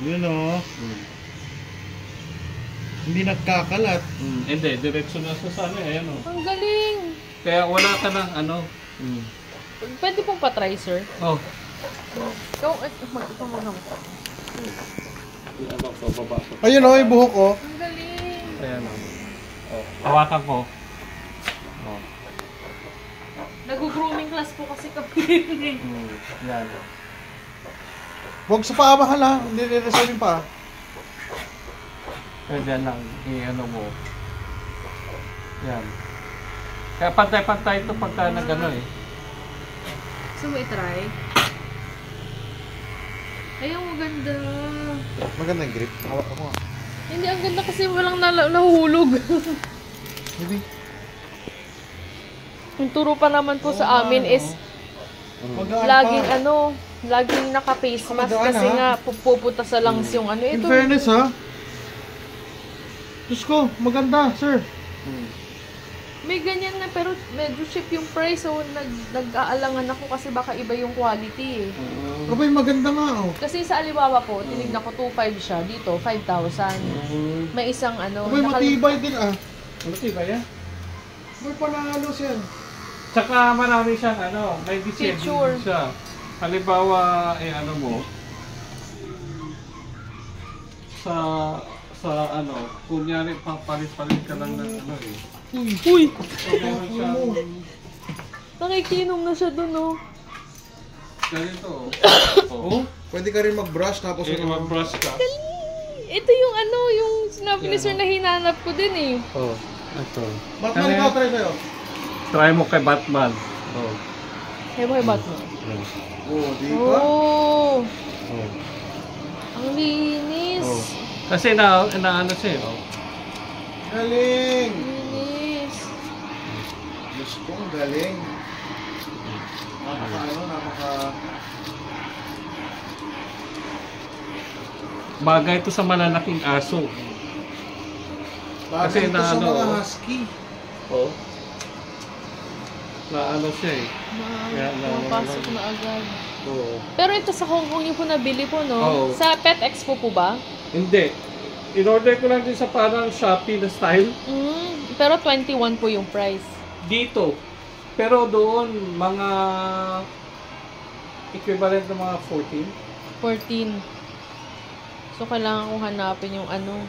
Yun o. Hindi nagkakalat. Hindi, diretso na sa sana. Ayan o. Ang galing. Kaya wala ka ng ano. Pwede pong patry, sir. Oh. Ikaw muna mo. Ayun o, yung buhok o. Ang galing. Ayan o. Hawakan ko. Oh. Nag-grooming class po kasi kami. Yan. Huwag sa paa mahal ha. Hindi reserve yung paa. Pwede lang. I-ano mo. Yan. Kaya pantay-pantay ito pagka na gano'n eh. So, mo i-try? Ayaw, maganda. Maganda yung grip. Hawak mo. Hindi, ang ganda kasi walang nahuhulog. Hindi. Yung turo pa naman po sa amin is laging laging naka-face mask kasi nga pupunta sa lungs yung ano. In Ito, fairness ha. Diyos ko, maganda sir. may ganyan na pero medyo cheap yung price, so nag-aalangan ako kasi baka iba yung quality eh. Abay, maganda nga oh. Kasi sa Alibaba po, tinignan ko 2,500 siya, dito 5,000. May isang ano, Abay, matibay din ah. Matibay yan? Abay, panalo siya. Tsaka marami siyang ano, may Feature. design siya. Halimbawa, ano mo, sa ano, kunyari papalit-palit ka lang ng ano eh. Uy! So, meron siyang Nakikinom na siya dun oh. ganito. Oh, pwede ka rin mag-brush tapos Mag-brush ka. Ito yung ano, yung sinabi ni sir na hinanap ko din eh. Oh, ito. Batman ikaw, try sa'yo. Try mo kay Batman. Oh. Kaya mo kay Batman. Oh, di ba? Oh! Oh. Ang linis! Oh. Kasi na ano siya, oh. Galing! Linis! Diyos ko, ang galing. Bagay ito sa malalaking aso. Kasi ito sa mga husky. Oh. Na ano siya eh. Mapasok na agad. Oo. Pero ito sa Hong Kong yung po nabili po, no? Oo. Sa Pet Expo po ba? Hindi. In-order ko lang din sa parang Shopee na style. Pero 21 po yung price. Dito. Pero doon, mga equivalent ng mga 14. 14. So, kailangan kong hanapin yung ano.